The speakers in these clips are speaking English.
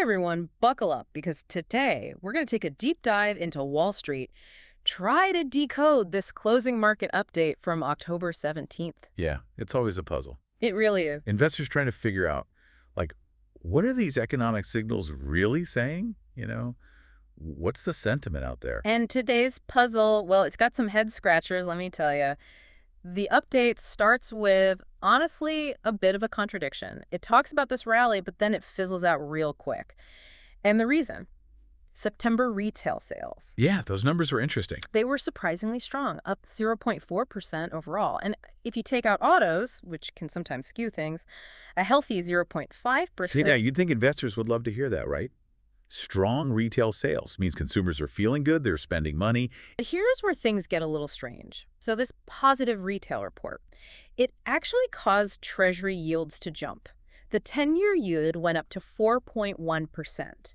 everyone, buckle up because today we're going to take a deep dive into Wall Street, try to decode this closing market update from October 17th. Yeah, it's always a puzzle. It really is. Investors trying to figure out, like, what are these economic signals really saying? What's the sentiment out there? And today's puzzle, well, it's got some head scratchers, let me tell you. The update starts with, honestly, a bit of a contradiction. It talks about this rally, but then it fizzles out real quick. And the reason? September retail sales. Yeah, those numbers were interesting. They were surprisingly strong, up 0.4% overall. And if you take out autos, which can sometimes skew things, a healthy 0.5%. See, now, you'd think investors would love to hear that, right? Strong retail sales means consumers are feeling good, they're spending money. Here's where things get a little strange. So this positive retail report, it actually caused Treasury yields to jump. The 10-year yield went up to 4.1%.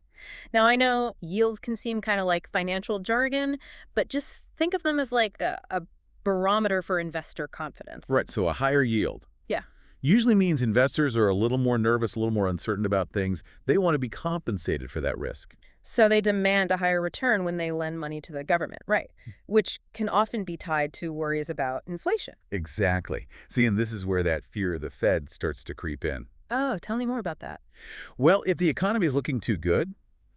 Now, I know yields can seem kind of like financial jargon, but just think of them as like a barometer for investor confidence. Right, so a higher yield. Yeah. Usually means investors are a little more nervous, a little more uncertain about things. They want to be compensated for that risk. So they demand a higher return when they lend money to the government, right? Which can often be tied to worries about inflation. Exactly. See, and this is where that fear of the Fed starts to creep in. Oh, tell me more about that. Well, if the economy is looking too good,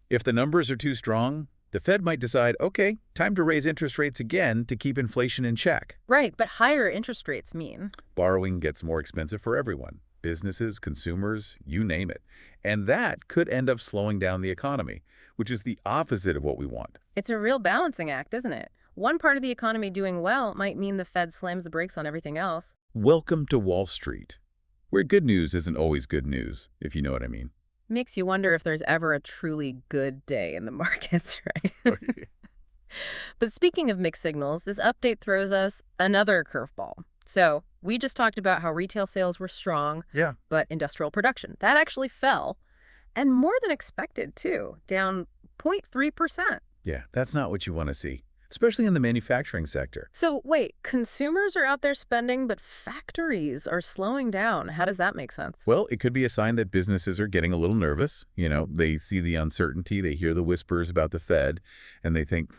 if the numbers are too strong, the Fed might decide, okay, time to raise interest rates again to keep inflation in check. Right, but higher interest rates mean? Borrowing gets more expensive for everyone. Businesses, consumers, you name it. And that could end up slowing down the economy, which is the opposite of what we want. It's a real balancing act, isn't it? One part of the economy doing well might mean the Fed slams the brakes on everything else. Welcome to Wall Street, where good news isn't always good news, if you know what I mean. Makes you wonder if there's ever a truly good day in the markets, right? But speaking of mixed signals, this update throws us another curveball. So we just talked about how retail sales were strong, Yeah. but industrial production, that actually fell, and more than expected, too, down 0.3%. Yeah, that's not what you want to see, especially in the manufacturing sector. So wait, consumers are out there spending, but factories are slowing down. How does that make sense? Well, it could be a sign that businesses are getting a little nervous. They see the uncertainty, they hear the whispers about the Fed, and they think,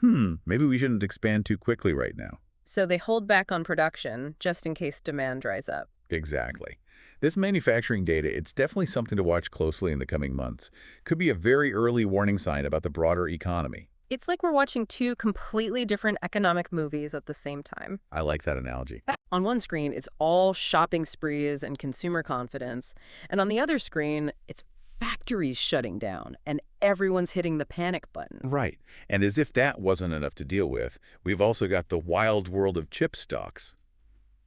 maybe we shouldn't expand too quickly right now. So they hold back on production just in case demand dries up. Exactly. This manufacturing data, it's definitely something to watch closely in the coming months. Could be a very early warning sign about the broader economy. It's like we're watching two completely different economic movies at the same time. I like that analogy. On one screen, it's all shopping sprees and consumer confidence. And on the other screen, it's factories shutting down and everyone's hitting the panic button. Right. And as if that wasn't enough to deal with, we've also got the wild world of chip stocks.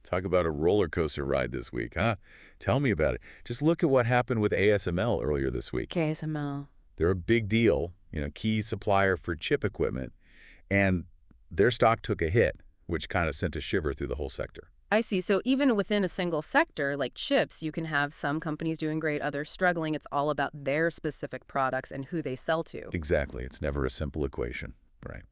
Talk about a roller coaster ride this week, huh? Tell me about it. Just look at what happened with ASML earlier this week. ASML. They're a big deal, key supplier for chip equipment, and their stock took a hit, which kind of sent a shiver through the whole sector. I see. So even within a single sector, like chips, you can have some companies doing great, others struggling. It's all about their specific products and who they sell to. Exactly. It's never a simple equation, right?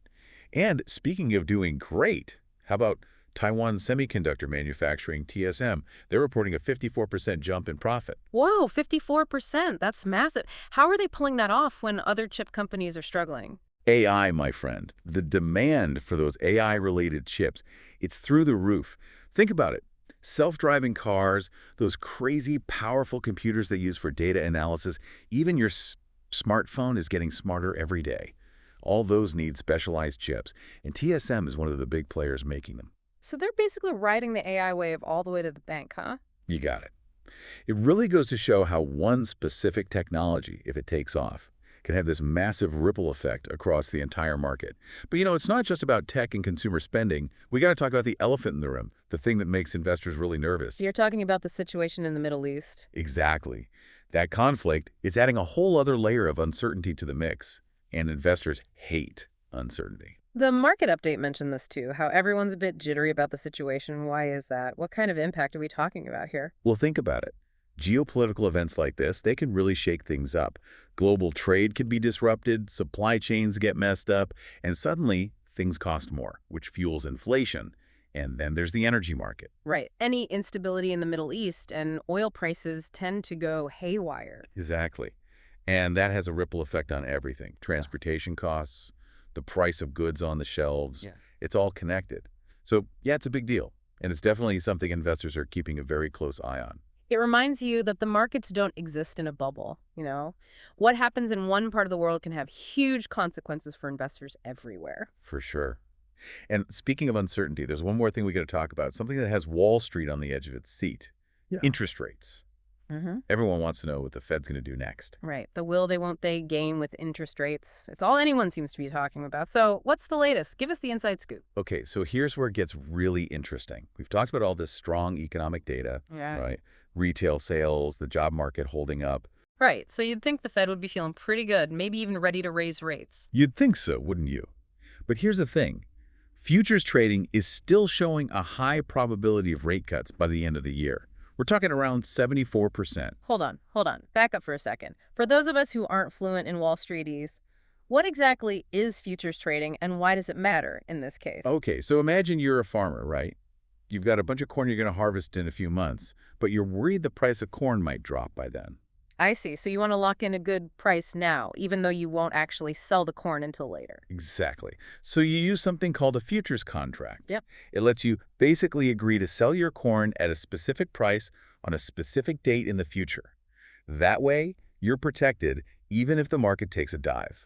And speaking of doing great, how about Taiwan Semiconductor Manufacturing, TSM? They're reporting a 54% jump in profit. Whoa, 54%. That's massive. How are they pulling that off when other chip companies are struggling? AI, my friend. The demand for those AI-related chips, it's through the roof. Think about it. Self-driving cars, those crazy, powerful computers they use for data analysis, even your smartphone is getting smarter every day. All those need specialized chips, and TSM is one of the big players making them. So they're basically riding the AI wave all the way to the bank, huh? You got it. It really goes to show how one specific technology, if it takes off, can have this massive ripple effect across the entire market. But it's not just about tech and consumer spending. We got to talk about the elephant in the room, the thing that makes investors really nervous. You're talking about the situation in the Middle East. Exactly. That conflict is adding a whole other layer of uncertainty to the mix, and investors hate uncertainty. The market update mentioned this too, how everyone's a bit jittery about the situation. Why is that? What kind of impact are we talking about here? Well, think about it. Geopolitical events like this, they can really shake things up. Global trade can be disrupted, supply chains get messed up, and suddenly things cost more, which fuels inflation. And then there's the energy market. Right. Any instability in the Middle East and oil prices tend to go haywire. Exactly. And that has a ripple effect on everything. Transportation costs, the price of goods on the shelves. Yeah. It's all connected. So, yeah, it's a big deal. And it's definitely something investors are keeping a very close eye on, It reminds you that the markets don't exist in a bubble, you know? What happens in one part of the world can have huge consequences for investors everywhere. for sure. And speaking of uncertainty, there's one more thing we got to talk about, something that has Wall Street on the edge of its seat. Yeah. Interest rates. Mm-hmm. Everyone wants to know what the Fed's going to do next. Right. The will they, won't they game with interest rates. It's all anyone seems to be talking about. So what's the latest? Give us the inside scoop. Okay, so here's where it gets really interesting. We've talked about all this strong economic data, Yeah. right? Retail sales, the job market holding up. Right. So you'd think the Fed would be feeling pretty good, maybe even ready to raise rates. You'd think so, wouldn't you? But here's the thing. Futures trading is still showing a high probability of rate cuts by the end of the year. We're talking around 74%. Hold on. Back up for a second. For those of us who aren't fluent in Wall Streetese, what exactly is futures trading and why does it matter in this case? Okay, so imagine you're a farmer, right? You've got a bunch of corn you're going to harvest in a few months, but you're worried the price of corn might drop by then. I see. So you want to lock in a good price now, even though you won't actually sell the corn until later. Exactly. So you use something called a futures contract. Yep. It lets you basically agree to sell your corn at a specific price on a specific date in the future. That way, you're protected even if the market takes a dive.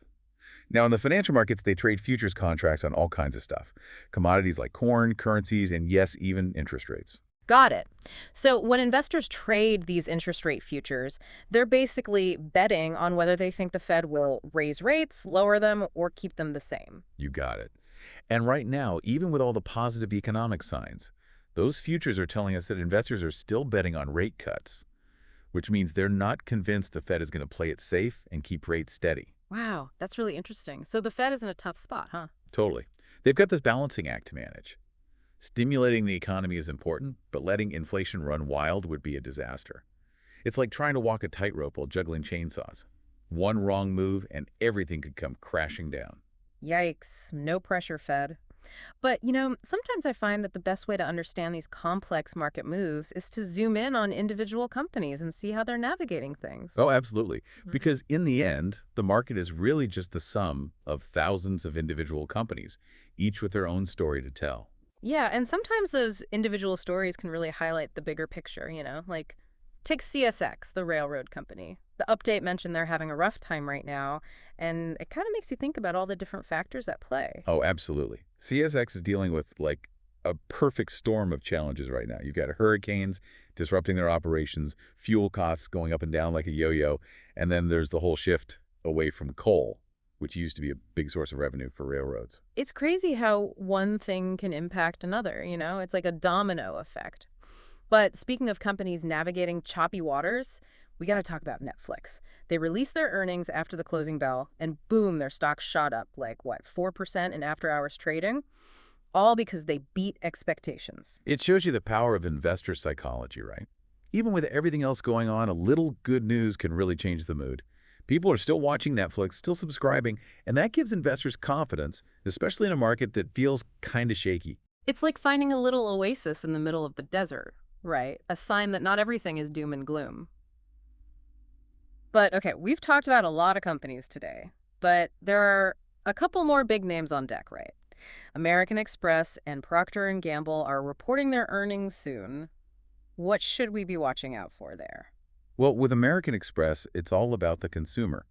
Now, in the financial markets, they trade futures contracts on all kinds of stuff. Commodities like corn, currencies, and yes, even interest rates. Got it. So when investors trade these interest rate futures, they're basically betting on whether they think the Fed will raise rates, lower them, or keep them the same. You got it. And right now, even with all the positive economic signs, those futures are telling us that investors are still betting on rate cuts, which means they're not convinced the Fed is going to play it safe and keep rates steady. Wow, that's really interesting. So the Fed is in a tough spot, huh? Totally. They've got this balancing act to manage. Stimulating the economy is important, but letting inflation run wild would be a disaster. It's like trying to walk a tightrope while juggling chainsaws. One wrong move and everything could come crashing down. Yikes, no pressure, Fed. But, sometimes I find that the best way to understand these complex market moves is to zoom in on individual companies and see how they're navigating things. Oh, absolutely. Mhm. Because in the end, the market is really just the sum of thousands of individual companies, each with their own story to tell. Yeah, and sometimes those individual stories can really highlight the bigger picture, like take CSX, the railroad company. The update mentioned they're having a rough time right now, and it kind of makes you think about all the different factors at play. Oh, absolutely. CSX is dealing with like a perfect storm of challenges right now. You've got hurricanes disrupting their operations, fuel costs going up and down like a yo-yo, and then there's the whole shift away from coal, which used to be a big source of revenue for railroads. It's crazy how one thing can impact another. It's like a domino effect. But speaking of companies navigating choppy waters, we got to talk about Netflix. They released their earnings after the closing bell, and boom, their stock shot up like, 4% in after-hours trading? All because they beat expectations. It shows you the power of investor psychology, right? Even with everything else going on, a little good news can really change the mood. People are still watching Netflix, still subscribing, and that gives investors confidence, especially in a market that feels kind of shaky. It's like finding a little oasis in the middle of the desert, right? A sign that not everything is doom and gloom. But okay, we've talked about a lot of companies today, but there are a couple more big names on deck, right? American Express and Procter & Gamble are reporting their earnings soon. What should we be watching out for there? Well, with American Express, it's all about the consumer.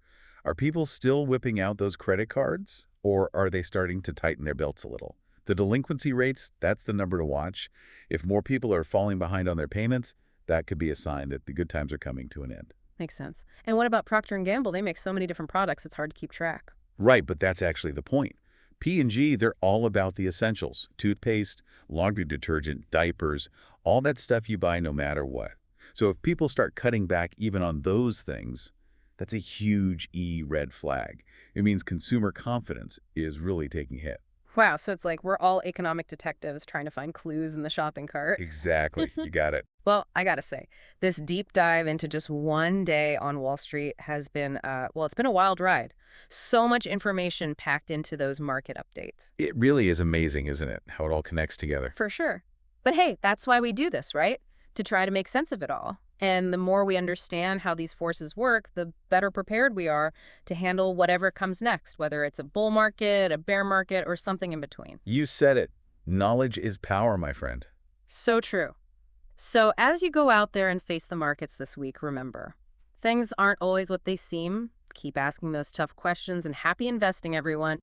Are people still whipping out those credit cards, or are they starting to tighten their belts a little? The delinquency rates, that's the number to watch. If more people are falling behind on their payments, that could be a sign that the good times are coming to an end. Makes sense. And what about Procter & Gamble? They make so many different products, it's hard to keep track. Right, but that's actually the point. P&G, they're all about the essentials. Toothpaste, laundry detergent, diapers, all that stuff you buy no matter what. So if people start cutting back even on those things, that's a huge red flag. It means consumer confidence is really taking a hit. Wow, so it's like we're all economic detectives trying to find clues in the shopping cart. Exactly. You got it. Well, I gotta say, this deep dive into just one day on Wall Street has been, it's been a wild ride. So much information packed into those market updates. It really is amazing, isn't it, how it all connects together? For sure. But hey, that's why we do this, right? To try to make sense of it all. And the more we understand how these forces work, the better prepared we are to handle whatever comes next, whether it's a bull market, a bear market, or something in between. You said it. Knowledge is power, my friend. So true. So as you go out there and face the markets this week, remember, things aren't always what they seem. Keep asking those tough questions and happy investing, everyone.